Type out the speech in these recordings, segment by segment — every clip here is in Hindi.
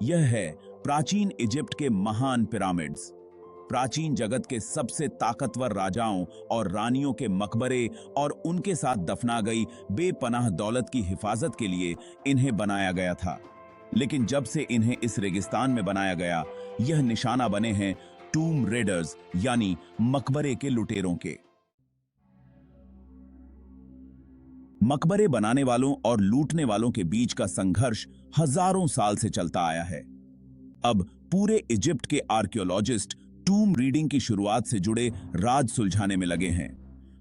यह है प्राचीन इजिप्ट के महान पिरामिड्स। प्राचीन जगत के सबसे ताकतवर राजाओं और रानियों के मकबरे और उनके साथ दफना गई बेपनाह दौलत की हिफाजत के लिए इन्हें बनाया गया था। लेकिन जब से इन्हें इस रेगिस्तान में बनाया गया, यह निशाना बने हैं टूम रेडर्स यानी मकबरे के लुटेरों के। मकबरे बनाने वालों और लूटने वालों के बीच का संघर्ष हजारों साल से चलता आया है। अब पूरे इजिप्ट के आर्कियोलॉजिस्ट टूम रीडिंग की शुरुआत से जुड़े राज सुलझाने में लगे हैं।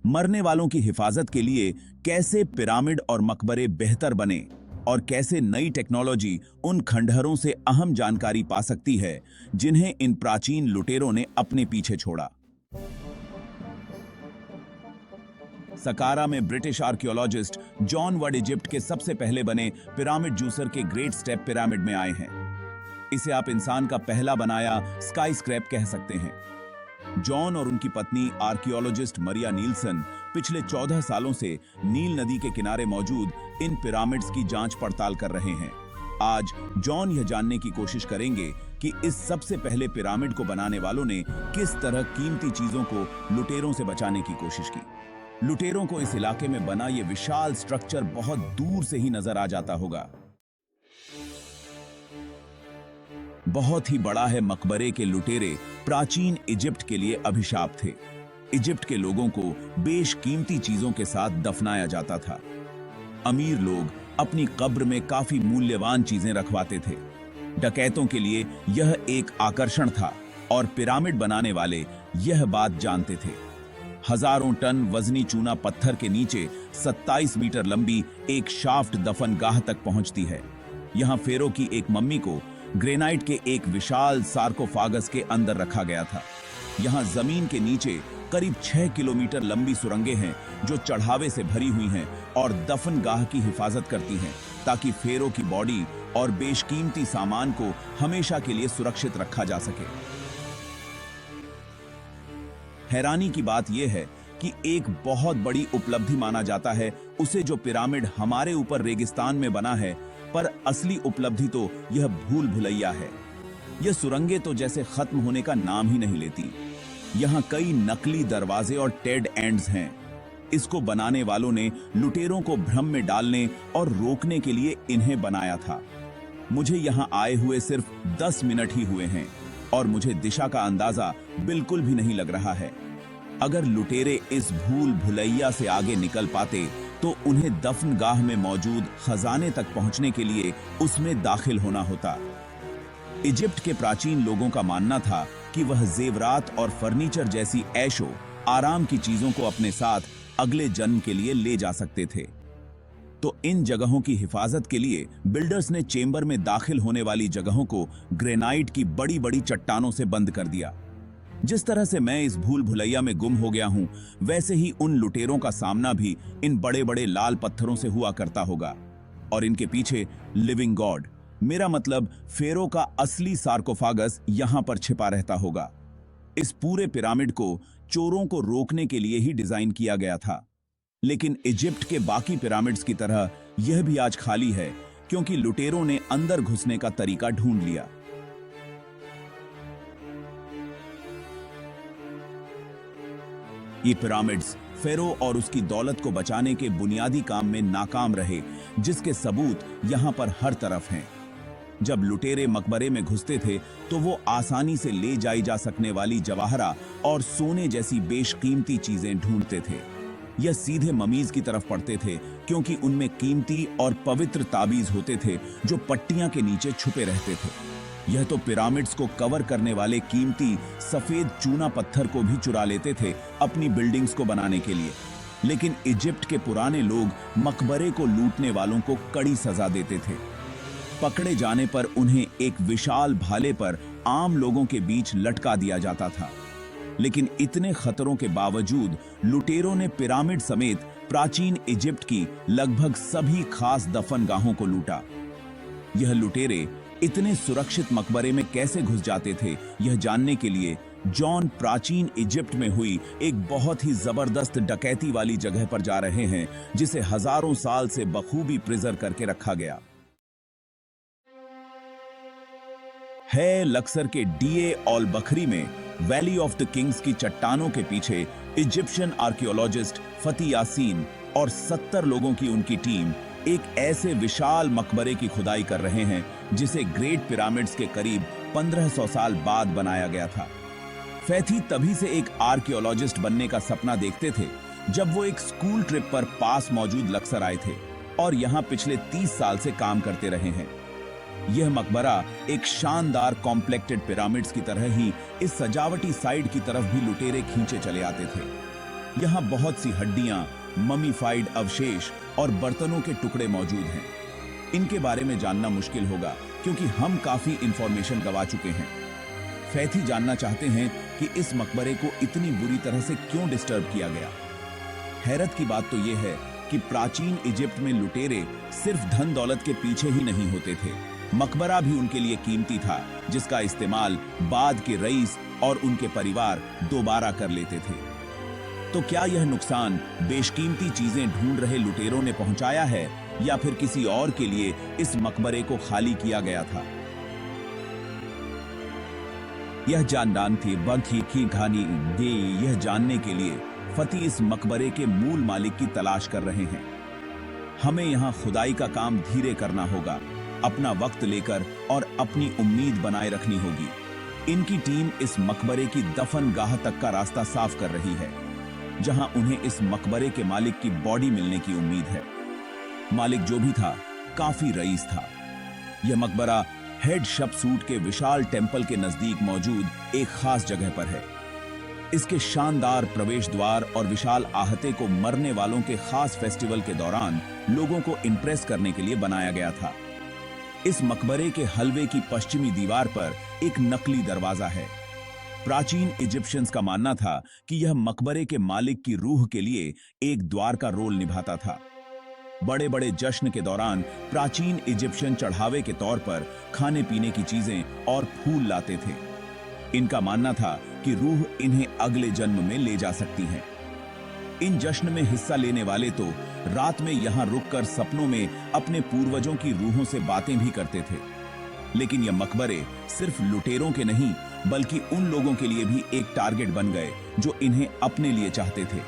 मरने वालों की हिफाजत के लिए कैसे पिरामिड और मकबरे बेहतर बने और कैसे नई टेक्नोलॉजी उन खंडहरों से अहम जानकारी पा सकती है जिन्हें इन प्राचीन लुटेरों ने अपने पीछे छोड़ा। सकारा में ब्रिटिश आर्कियोलॉजिस्ट जॉन वड इजिप्ट के सबसे पहले बने पिरामिड जूसर के ग्रेट स्टेप पिरामिड में आए हैं। इसे आप इंसान का पहला बनाया स्काई स्क्रैप कह सकते हैं। जॉन और उनकी पत्नी आर्कियोलॉजिस्ट मरिया नीलसन पिछले 14 सालों से नील नदी के किनारे मौजूद इन पिरामिड्स की जांच पड़ताल कर रहे हैं। आज जॉन यह जानने की कोशिश करेंगे कि इस सबसे पहले पिरामिड को बनाने वालों ने किस तरह कीमती चीजों को लुटेरों से बचाने की कोशिश की। लुटेरों को इस इलाके में बना यह विशाल स्ट्रक्चर बहुत दूर से ही नजर आ जाता होगा। बहुत ही बड़ा है। मकबरे के लुटेरे प्राचीन इजिप्ट के लिए अभिशाप थे। इजिप्ट के लोगों को बेशकीमती चीजों के साथ दफनाया जाता था। अमीर लोग अपनी कब्र में काफी मूल्यवान चीजें रखवाते थे। डकैतों के लिए यह एक आकर्षण था और पिरामिड बनाने वाले यह बात जानते थे। हजारों टन वजनी चूना पत्थर के नीचे 27 मीटर लंबी एक शाफ्ट दफन गाह तक पहुंचती है। यहां फेरो की एक मम्मी को ग्रेनाइट के एक विशाल सार्कोफागस के अंदर रखा गया था। यहां जमीन के नीचे करीब 6 किलोमीटर लंबी सुरंगें हैं जो चढ़ावे से भरी हुई हैं और दफन गाह की हिफाजत करती हैं ताकि फेरो की बॉडी और बेशकीमती सामान को हमेशा के लिए सुरक्षित रखा जा सके। हैरानी की बात यह है कि एक बहुत बड़ी उपलब्धि माना जाता है उसे जो पिरामिड हमारे ऊपर रेगिस्तान में बना है, पर असली उपलब्धि तो यह भूल भुलैया है। यह सुरंगें तो जैसे खत्म होने का नाम ही नहीं लेती। यहां कई नकली दरवाजे और टेड एंड्स हैं। इसको बनाने वालों ने लुटेरों को भ्रम में डालने और रोकने के लिए इन्हें बनाया था। मुझे यहां आए हुए सिर्फ 10 मिनट ही हुए हैं और मुझे दिशा का अंदाजा बिल्कुल भी नहीं लग रहा है। अगर लुटेरे इस भूल भुलैया से आगे निकल पाते तो उन्हें दफनगाह में मौजूद खजाने तक पहुंचने के लिए उसमें दाखिल होना होता। इजिप्ट के प्राचीन लोगों का मानना था कि वह जेवरात और फर्नीचर जैसी ऐशो आराम की चीजों को अपने साथ अगले जन्म के लिए ले जा सकते थे। तो इन जगहों की हिफाजत के लिए बिल्डर्स ने चेंबर में दाखिल होने वाली जगहों को ग्रेनाइट की बड़ी बड़ी चट्टानों से बंद कर दिया। जिस तरह से मैं इस भूल भुलैया में गुम हो गया हूं, वैसे ही उन लुटेरों का सामना भी इन बड़े बड़े लाल पत्थरों से हुआ करता होगा। और इनके पीछे लिविंग गॉड, मेरा मतलब फेरो का असली सार्कोफागस यहां पर छिपा रहता होगा। इस पूरे पिरामिड को चोरों को रोकने के लिए ही डिजाइन किया गया था। लेकिन इजिप्ट के बाकी पिरामिड्स की तरह यह भी आज खाली है, क्योंकि लुटेरों ने अंदर घुसने का तरीका ढूंढ लिया। ये पिरामिड्स फेरो और उसकी दौलत को बचाने के बुनियादी काम में नाकाम रहे, जिसके सबूत यहां पर हर तरफ हैं। जब लुटेरे मकबरे में घुसते थे तो वो आसानी से ले जाई जा सकने वाली जवाहरा और सोने जैसी बेशकीमती चीजें ढूंढते थे। यह सीधे ममीज की तरफ पड़ते थे, क्योंकि उनमें कीमती और पवित्र ताबीज होते थे जो पट्टियां के नीचे छुपे रहते थे। यह तो पिरामिड्स को कवर करने वाले कीमती सफेद चूना पत्थर को भी चुरा लेते थे अपनी बिल्डिंग्स को बनाने के लिए। लेकिन इजिप्ट के पुराने लोग मकबरे को लूटने वालों को कड़ी सजा देते थे। पकड़े जाने पर उन्हें एक विशाल भाले पर आम लोगों के बीच लटका दिया जाता था। लेकिन इतने खतरों के बावजूद लुटेरों ने पिरामिड समेत प्राचीन इजिप्ट की लगभग सभी खास दफनगाहों को लूटा। यह लुटेरे इतने सुरक्षित मकबरे में कैसे घुस जाते थे, यह जानने के लिए जॉन प्राचीन इजिप्ट में हुई एक बहुत ही जबरदस्त डकैती वाली जगह पर जा रहे हैं, जिसे हजारों साल से बखूबी प्रिजर्व करके रखा गया। है लक्सर के डीए ऑल बखरी में वैली ऑफ द किंग्स की चट्टानों के पीछे इजिप्शियन आर्कियोलॉजिस्ट फती यासीन और 70 लोगों की उनकी टीम एक ऐसे विशाल मकबरे की खुदाई कर रहे हैं जिसे ग्रेट पिरामिड्स के करीब 1500 साल बाद बनाया गया था। फैथी तभी से एक आर्कियोलॉजिस्ट बनने का सपना देखते थे जब वो एक स्कूल ट्रिप पर पास मौजूद लक्सर आए थे और यहाँ पिछले 30 साल से काम करते रहे हैं। यह मकबरा एक शानदार कॉम्प्लेक्टेड पिरामिड्स की तरह ही इस सजावटी साइड की तरफ भी लुटेरे खींचे चले आते थे। यहाँ बहुत सी हड्डियां, ममीफाइड अवशेष और बर्तनों के टुकड़े मौजूद हैं। इनके बारे में जानना मुश्किल होगा क्योंकि हम काफी इंफॉर्मेशन गवा चुके हैं। फैथी जानना चाहते हैं कि इस मकबरे को इतनी बुरी तरह से क्यों डिस्टर्ब किया गया। हैरत की बात तो यह है कि प्राचीन इजिप्ट में लुटेरे सिर्फ धन दौलत के पीछे ही नहीं होते थे, मकबरा भी उनके लिए कीमती था जिसका इस्तेमाल बाद के रईस और उनके परिवार दोबारा कर लेते थे। तो क्या यह नुकसान बेशकीमती चीजें ढूंढ रहे लुटेरों ने पहुंचाया है या फिर किसी और के लिए इस मकबरे को खाली किया गया था? यह जानदान थी बखी की कहानी दे। यह जानने के लिए फती इस मकबरे के मूल मालिक की तलाश कर रहे हैं। हमें यहाँ खुदाई का काम धीरे करना होगा, अपना वक्त लेकर और अपनी उम्मीद बनाए रखनी होगी। इनकी टीम इस मकबरे की दफन गाह तक का रास्ता साफ कर रही है, जहां उन्हें इस मकबरे के मालिक की बॉडी मिलने की उम्मीद है। मालिक जो भी था, काफी रईस था। यह मकबरा हेड शपसूट के विशाल टेंपल के नजदीक मौजूद एक खास जगह पर है। इसके शानदार प्रवेश द्वार और विशाल आहते को मरने वालों के खास फेस्टिवल के दौरान लोगों को इंप्रेस करने के लिए बनाया गया था। इस मकबरे के हलवे की पश्चिमी दीवार पर एक नकली दरवाजा है। प्राचीन इजिप्शियंस का मानना था कि यह मकबरे के मालिक की रूह के लिए एक द्वार का रोल निभाता था। बड़े बड़े जश्न के दौरान प्राचीन इजिप्शियन चढ़ावे के तौर पर खाने पीने की चीजें और फूल लाते थे। इनका मानना था कि रूह इन्हें अगले जन्म में ले जा सकती है। इन जश्न में हिस्सा लेने वाले तो रात में यहां रुककर सपनों में अपने पूर्वजों की रूहों से बातें भी करते थे। लेकिन यह मकबरे सिर्फ लुटेरों के नहीं बल्कि उन लोगों के लिए भी एक टारगेट बन गए जो इन्हें अपने लिए चाहते थे।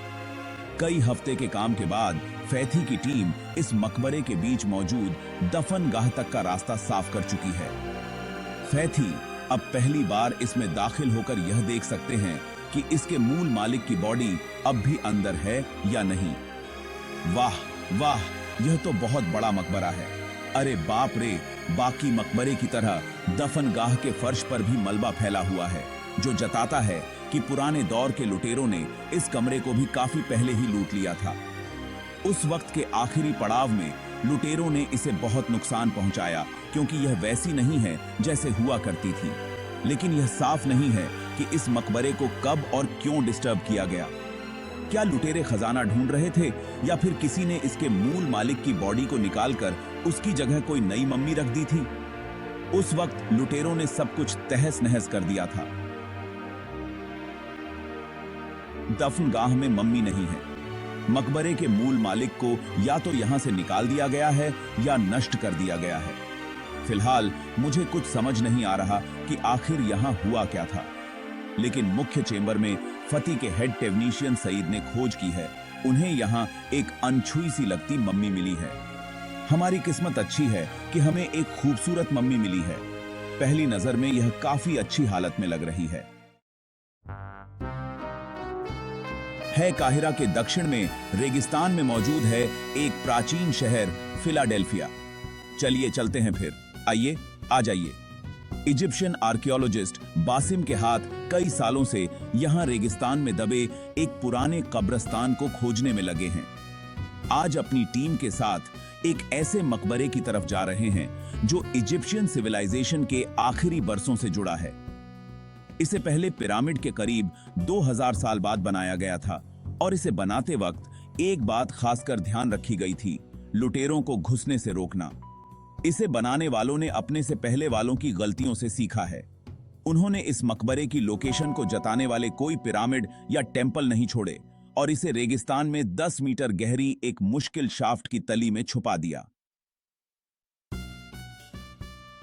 कई हफ्ते के काम के बाद फैथी की टीम इस मकबरे के बीच मौजूद दफन गाह तक का रास्ता साफ कर चुकी है। फैथी अब पहली बार इसमें दाखिल होकर यह देख सकते हैं कि इसके मूल मालिक की बॉडी अब भी अंदर है या नहीं। वाह वाह, यह तो बहुत बड़ा मकबरा है। अरे बाप रे, बाकी मकबरे की तरह दफन गाह के फर्श पर भी मलबा फैला हुआ है, जो जताता है कि पुराने दौर के लुटेरों ने इस कमरे को भी काफी पहले ही लूट लिया था। उस वक्त के आखिरी पड़ाव में लुटेरों ने इसे बहुत नुकसान पहुंचाया क्योंकि यह वैसी नहीं है जैसे हुआ करती थी। लेकिन यह साफ नहीं है कि इस मकबरे को कब और क्यों डिस्टर्ब किया गया। क्या लुटेरे खजाना ढूंढ रहे थे या फिर किसी ने इसके मूल मालिक की बॉडी को निकालकर उसकी जगह कोई नई मम्मी रख दी थी? उस वक्त लुटेरों ने सब कुछ तहस नहस कर दिया था। दफनगाह में मम्मी नहीं है। मकबरे के मूल मालिक को या तो यहां से निकाल दिया गया है या नष्ट कर दिया गया है। फिलहाल मुझे कुछ समझ नहीं आ रहा कि आखिर यहां हुआ क्या था। लेकिन मुख्य चेंबर में फती के हेड टेक्नीशियन सईद ने खोज की है। उन्हें यहां एक अनछुई सी लगती मम्मी मिली है। हमारी किस्मत अच्छी है कि हमें एक खूबसूरत मम्मी मिली है। पहली नजर में यह काफी अच्छी हालत में लग रही है। काहिरा के दक्षिण में रेगिस्तान में मौजूद है एक प्राचीन शहर फिलाडेल्फिया। चलिए चलते हैं फिर। आइए, आ जाइए। इजिप्शियन आर्कियोलॉजिस्ट बासिम के हाथ कई सालों से यहां रेगिस्तान में दबे एक पुराने कब्रिस्तान को खोजने में लगे हैं। आज अपनी टीम के साथ एक ऐसे मकबरे की तरफ जा रहे हैं जो इजिप्शियन सिविलाइजेशन के आखिरी बरसों से जुड़ा है। इसे पहले पिरामिड के करीब 2000 साल बाद बनाया गया था और इसे बनाते वक्त एक बात खासकर ध्यान रखी गई थी, लुटेरों को घुसने से रोकना। इसे बनाने वालों ने अपने से पहले वालों की गलतियों से सीखा है। उन्होंने इस मकबरे की लोकेशन को जताने वाले कोई पिरामिड या टेंपल नहीं छोड़े और इसे रेगिस्तान में 10 मीटर गहरी एक मुश्किल शाफ्ट की तली में छुपा दिया।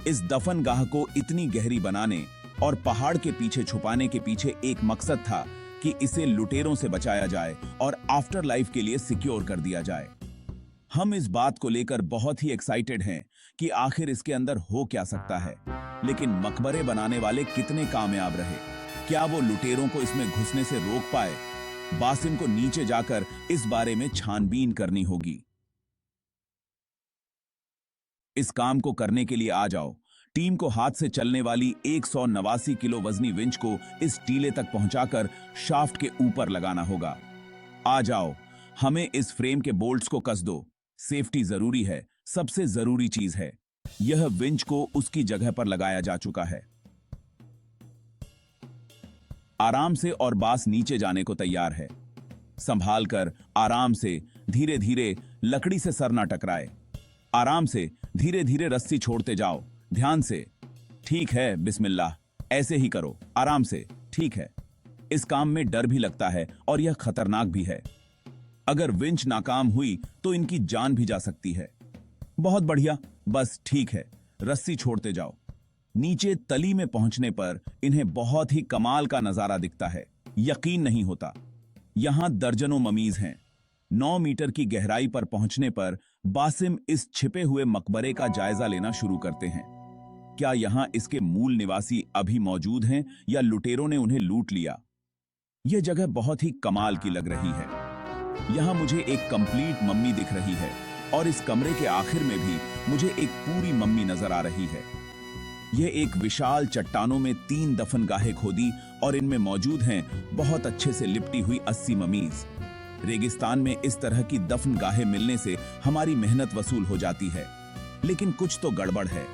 इस दफनगाह को इतनी गहरी बनाने और पहाड़ के पीछे छुपाने के पीछे एक मकसद था कि इसे लुटेरों से बचाया जाए और आफ्टर लाइफ के लिए सिक्योर कर दिया जाए। हम इस बात को लेकर बहुत ही एक्साइटेड हैं कि आखिर इसके अंदर हो क्या सकता है, लेकिन मकबरे बनाने वाले कितने कामयाब रहे। क्या वो लुटेरों को इसमें घुसने से रोक पाए? बासिम को नीचे जाकर इस बारे में छानबीन करनी होगी। इस काम को करने के लिए आ जाओ। टीम को हाथ से चलने वाली 189 किलो वजनी विंच को इस टीले तक पहुंचाकर शाफ्ट के ऊपर लगाना होगा। आ जाओ, हमें इस फ्रेम के बोल्ट्स को कस दो। सेफ्टी जरूरी है, सबसे जरूरी चीज है। यह विंच को उसकी जगह पर लगाया जा चुका है। आराम से, और बास नीचे जाने को तैयार है। संभाल कर, आराम से, धीरे धीरे, लकड़ी से सर ना टकराए। आराम से, धीरे धीरे रस्सी छोड़ते जाओ, ध्यान से। ठीक है, बिस्मिल्लाह, ऐसे ही करो, आराम से। ठीक है। इस काम में डर भी लगता है और यह खतरनाक भी है। अगर विंच नाकाम हुई तो इनकी जान भी जा सकती है। बहुत बढ़िया, बस ठीक है, रस्सी छोड़ते जाओ। नीचे तली में पहुंचने पर इन्हें बहुत ही कमाल का नजारा दिखता है। यकीन नहीं होता, यहां दर्जनों ममीज हैं। 9 मीटर की गहराई पर पहुंचने पर बासिम इस छिपे हुए मकबरे का जायजा लेना शुरू करते हैं। क्या यहां इसके मूल निवासी अभी मौजूद हैं या लुटेरों ने उन्हें लूट लिया? यह जगह बहुत ही कमाल की लग रही है। यहां मुझे एक कंप्लीट मम्मी दिख रही है और इस कमरे के आखिर में भी मुझे एक पूरी मम्मी नजर आ रही है। यह एक विशाल चट्टानों में 3 दफनगाहें खोदी और इनमें मौजूद हैं बहुत अच्छे से लिपटी हुई 80 ममीज। रेगिस्तान में इस तरह की दफनगाहें मिलने से हमारी मेहनत वसूल हो जाती है, लेकिन कुछ तो गड़बड़ है।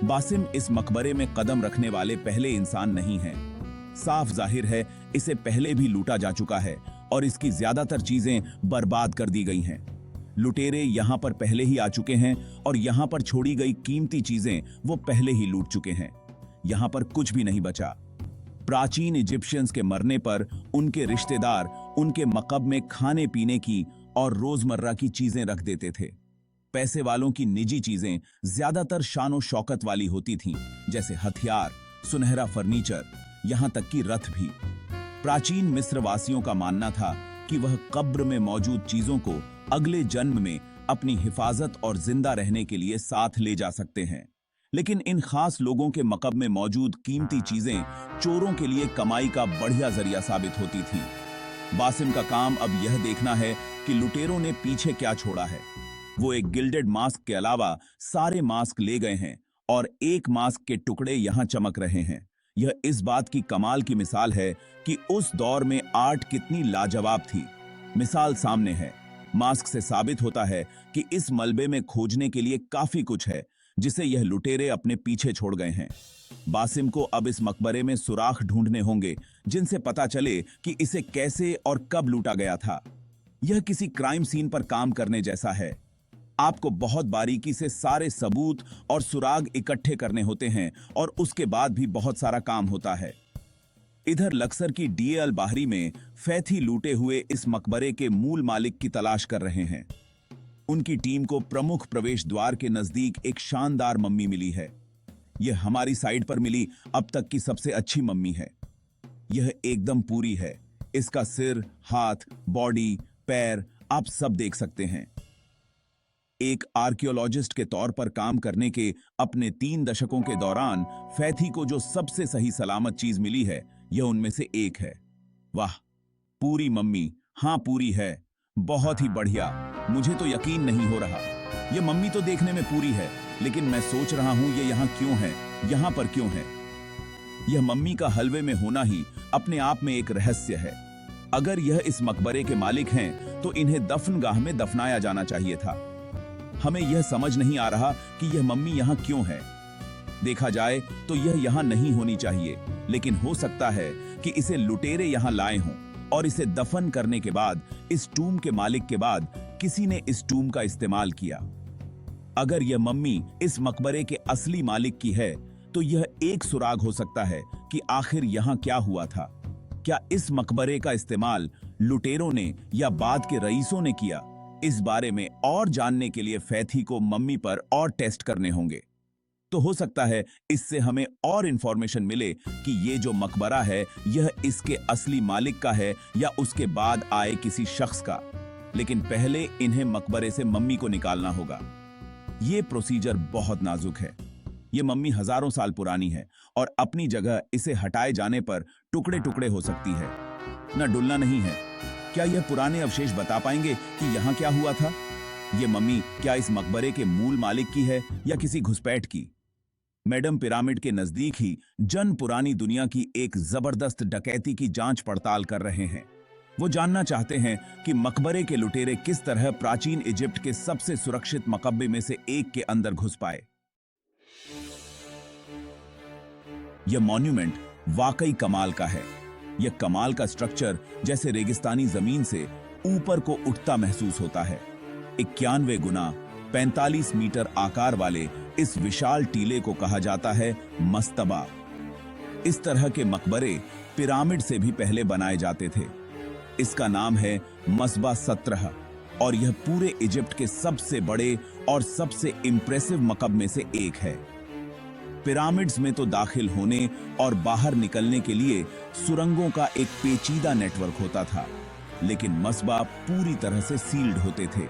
बासिम इस मकबरे में कदम रखने वाले पहले इंसान नहीं हैं। साफ जाहिर है इसे पहले भी लूटा जा चुका है और इसकी ज्यादातर चीजें बर्बाद कर दी गई हैं। लुटेरे यहां पर पहले ही आ चुके हैं और यहां पर छोड़ी गई कीमती चीजें वो पहले ही लूट चुके हैं। यहां पर कुछ भी नहीं बचा। प्राचीन इजिप्शियंस के मरने पर उनके रिश्तेदार उनके मकब में खाने पीने की और रोजमर्रा की चीजें रख देते थे। पैसे वालों की निजी चीजें ज्यादातर शानो शौकत वाली होती थीं, जैसे हथियार, सुनहरा फर्नीचर, यहां तक कि रथ भी। प्राचीन मिस्र वासियों का मानना था कि वह कब्र में मौजूद चीजों को अगले जन्म में अपनी हिफाजत और जिंदा रहने के लिए साथ ले जा सकते हैं। लेकिन इन खास लोगों के मकब में मौजूद कीमती चीजें चोरों के लिए कमाई का बढ़िया जरिया साबित होती थीं। बासिम का काम अब यह देखना है कि लुटेरों ने पीछे क्या छोड़ा है। वो एक गिल्डेड मास्क के अलावा सारे मास्क ले गए हैं और एक मास्क के टुकड़े यहां चमक रहे हैं। यह इस बात की कमाल की मिसाल है कि उस दौर में आर्ट कितनी लाजवाब थी। मिसाल सामने है। मास्क से साबित होता है कि इस मलबे में खोजने के लिए काफी कुछ है जिसे यह लुटेरे अपने पीछे छोड़ गए हैं। बासिम को अब इस मकबरे में सुराख ढूंढने होंगे जिनसे पता चले कि इसे कैसे और कब लूटा गया था। यह किसी क्राइम सीन पर काम करने जैसा है। आपको बहुत बारीकी से सारे सबूत और सुराग इकट्ठे करने होते हैं और उसके बाद भी बहुत सारा काम होता है। इधर लक्सर की डीएल बाहरी में फैथी लूटे हुए इस मकबरे के मूल मालिक की तलाश कर रहे हैं। उनकी टीम को प्रमुख प्रवेश द्वार के नजदीक एक शानदार मम्मी मिली है। यह हमारी साइड पर मिली अब तक की सबसे अच्छी मम्मी है। यह एकदम पूरी है। इसका सिर, हाथ, बॉडी, पैर आप सब देख सकते हैं। एक आर्कियोलॉजिस्ट के तौर पर काम करने के अपने 3 दशकों के दौरान फैथी को जो सबसे सही सलामत चीज मिली है, यह उनमें से एक है। वाह, पूरी मम्मी। हाँ, पूरी है। बहुत ही बढ़िया। मुझे तो यकीन नहीं हो रहा। यह मम्मी तो देखने में पूरी है, लेकिन मैं सोच रहा हूं ये यहां क्यों है, यहां पर क्यों है। यह मम्मी का हलवे में होना ही अपने आप में एक रहस्य है। अगर यह इस मकबरे के मालिक हैं, तो इन्हें दफनगाह में दफनाया जाना चाहिए था। हमें यह समझ नहीं आ रहा कि यह मम्मी यहां क्यों है। देखा जाए तो यह यहां नहीं होनी चाहिए, लेकिन हो सकता है कि इसे लुटेरे यहां लाए हों और इसे दफन करने के बाद इस टूम के मालिक के बाद किसी ने इस टूम का इस्तेमाल किया। अगर यह मम्मी इस मकबरे के असली मालिक की है, तो यह एक सुराग हो सकता है कि आखिर यहां क्या हुआ था। क्या इस मकबरे का इस्तेमाल लुटेरों ने या बाद के रईसों ने किया? इस बारे में और जानने के लिए फैथी को मम्मी पर और टेस्ट करने होंगे। तो हो सकता है इससे हमें और इंफॉर्मेशन मिले कि ये जो मकबरा है यह इसके असली मालिक का है या उसके बाद आए किसी शख्स का। लेकिन पहले इन्हें मकबरे से मम्मी को निकालना होगा। ये प्रोसीजर बहुत नाजुक है। ये मम्मी हजारों साल पुरानी है और अपनी जगह इसे हटाए जाने पर टुकड़े टुकड़े हो सकती है, न डुलना नहीं है। क्या यह पुराने अवशेष बता पाएंगे कि यहाँ क्या हुआ था? ये मम्मी क्या इस मकबरे के मूल मालिक की है या किसी घुसपैठ की? मैडम पिरामिड के नजदीक ही जन पुरानी दुनिया की एक जबरदस्त डकैती की जांच पड़ताल कर रहे हैं। वो जानना चाहते हैं कि मकबरे के लुटेरे किस तरह प्राचीन इजिप्ट के सबसे सुरक्षित मकबरे में से एक के अंदर घुस पाए। यह मॉन्यूमेंट वाकई कमाल का है। यह कमाल का स्ट्रक्चर जैसे रेगिस्तानी जमीन से ऊपर को उठता महसूस होता है। 91 गुना 45 मीटर आकार वाले इस विशाल टीले को कहा जाता है मस्तबा। इस तरह के मकबरे पिरामिड से भी पहले बनाए जाते थे। इसका नाम है मस्बा 17 और यह पूरे इजिप्ट के सबसे बड़े और सबसे इंप्रेसिव मकब में से एक है। पिरामिड्स में तो दाखिल होने और बाहर निकलने के लिए सुरंगों का एक पेचीदा नेटवर्क होता था, लेकिन मस्बा पूरी तरह से सील्ड होते थे।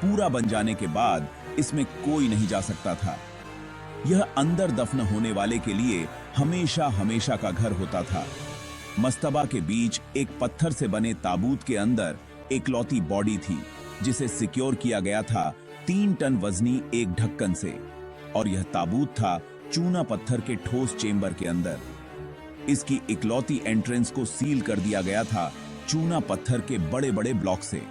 पूरा बन जाने के बाद इसमें कोई नहीं जा सकता था। यह अंदर दफन होने वाले के लिए हमेशा हमेशा का घर होता था। मस्तबा के बीच एक पत्थर से बने ताबूत के अंदर एकलौती बॉडी थी, जिसे सिक्योर किया गया था 3 टन वजनी एक ढक्कन से, और यह ताबूत था चूना पत्थर के ठोस चेंबर के अंदर। इसकी इकलौती एंट्रेंस को सील कर दिया गया था चूना पत्थर के बड़े बड़े ब्लॉक से,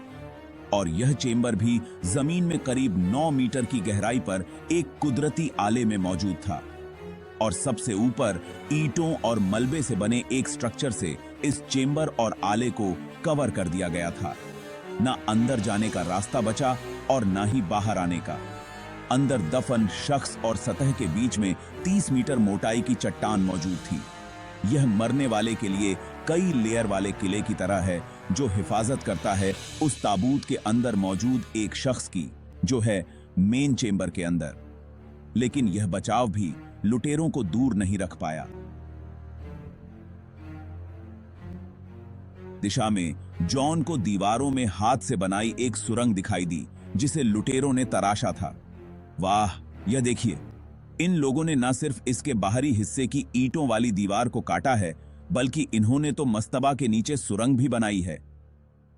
और यह चेंबर भी जमीन में करीब 9 मीटर की गहराई पर एक कुदरती आले में मौजूद था, और सबसे ऊपर ईंटों और मलबे से बने एक स्ट्रक्चर से इस चेंबर और आले को कवर कर दिया गया था। ना अंदर जाने का रास्ता बचा और ना ही बाहर आने का। अंदर दफन शख्स और सतह के बीच में 30 मीटर मोटाई की चट्टान मौजूद थी। यह मरने वाले के लिए कई लेयर वाले किले की तरह है, जो हिफाजत करता है उस ताबूत के अंदर मौजूद एक शख्स की, जो है मेन चेंबर के अंदर। लेकिन यह बचाव भी लुटेरों को दूर नहीं रख पाया। दिशा में जॉन को दीवारों में हाथ से बनाई एक सुरंग दिखाई दी, जिसे लुटेरों ने तराशा था। वाह, यह देखिए, इन लोगों ने न सिर्फ इसके बाहरी हिस्से की ईंटों वाली दीवार को काटा है, बल्कि इन्होंने तो मस्तबा के नीचे सुरंग भी बनाई है।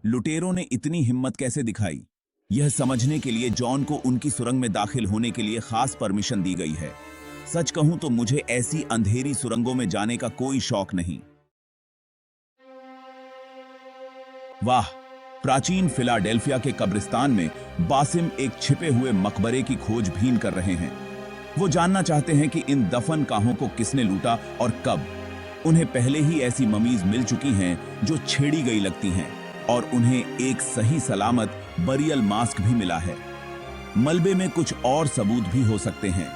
लुटेरों ने इतनी हिम्मत कैसे दिखाई? यह समझने के लिए जॉन को उनकी सुरंग में दाखिल होने के लिए खास परमिशन दी गई है। सच कहूं तो मुझे ऐसी अंधेरी सुरंगों में जाने का कोई शौक नहीं। वाह, प्राचीन फिलाडेल्फिया के कब्रिस्तान में बासिम एक छिपे हुए मकबरे की खोजबीन कर रहे हैं। वो जानना चाहते हैं कि इन दफन काहों को किसने लूटा और कब। उन्हें पहले ही ऐसी ममीज मिल चुकी हैं जो छेड़ी गई लगती हैं, और उन्हें एक सही सलामत बरियल मास्क भी मिला है। मलबे में कुछ और सबूत भी हो सकते हैं।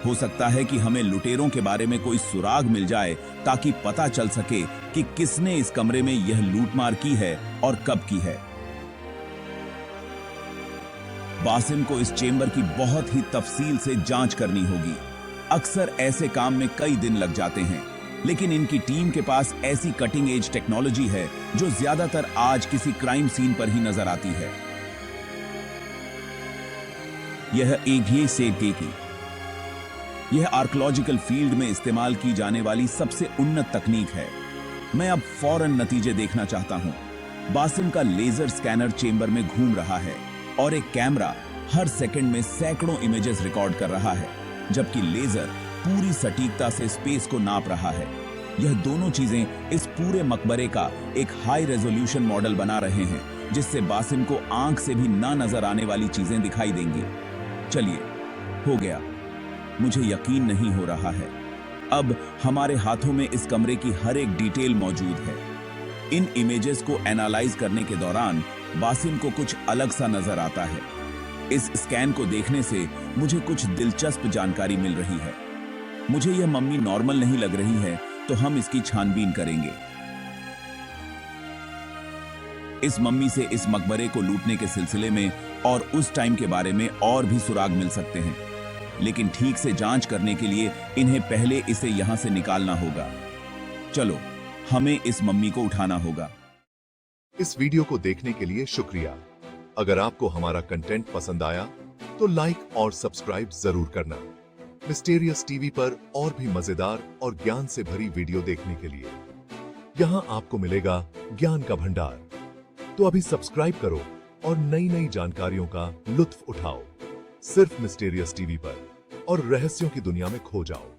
हो सकता है कि हमें लुटेरों के बारे में कोई सुराग मिल जाए, ताकि पता चल सके कि किसने इस कमरे में यह लूटमार की है और कब की है। बासिम को इस चेंबर की बहुत ही तफसील से जांच करनी होगी। अक्सर ऐसे काम में कई दिन लग जाते हैं, लेकिन इनकी टीम के पास ऐसी कटिंग एज टेक्नोलॉजी है जो ज्यादातर आज किसी क्राइम सीन पर ही नजर आती है। यह ईघी सेके की यह आर्कियोलॉजिकल फील्ड में इस्तेमाल की जाने वाली सबसे उन्नत तकनीक है। मैं अब फौरन नतीजे देखना चाहता हूं। बासिम का लेजर स्कैनर चेंबर में घूम रहा है और एक कैमरा हर सेकंड में सैकड़ों इमेजेस रिकॉर्ड कर रहा है, जबकि लेजर पूरी सटीकता से स्पेस को नाप रहा है। यह दोनों चीजें इस पूरे मकबरे का एक हाई रेजोल्यूशन मॉडल बना रहे हैं, जिससे बासिम को आंख से भी ना नजर आने वाली चीजें दिखाई देंगी। चलिए, हो गया। मुझे यकीन नहीं हो रहा है। अब हमारे हाथों में इस कमरे की हर एक डिटेल मौजूद है। इन इमेजेस को एनालाइज करने के दौरान बासिम को कुछ अलग सा नजर आता है। इस स्कैन को देखने से मुझे कुछ दिलचस्प जानकारी मिल रही है। मुझे यह मम्मी नॉर्मल नहीं लग रही है, तो हम इसकी छानबीन करेंगे। इस मम्मी से इस मकबरे को लूटने के सिलसिले में और उस टाइम के बारे में और भी सुराग मिल सकते हैं। लेकिन ठीक से जांच करने के लिए इन्हें पहले इसे यहाँ से निकालना होगा। चलो, हमें इस मम्मी को उठाना होगा। इस वीडियो को देखने के लिए शुक्रिया। अगर आपको हमारा कंटेंट पसंद आया तो लाइक और सब्सक्राइब जरूर करना। मिस्टीरियस टीवी पर और भी मजेदार और ज्ञान से भरी वीडियो देखने के लिए यहां आपको मिलेगा ज्ञान का भंडार। तो अभी सब्सक्राइब करो और नई नई जानकारियों का लुत्फ उठाओ, सिर्फ मिस्टीरियस टीवी पर, और रहस्यों की दुनिया में खो जाओ।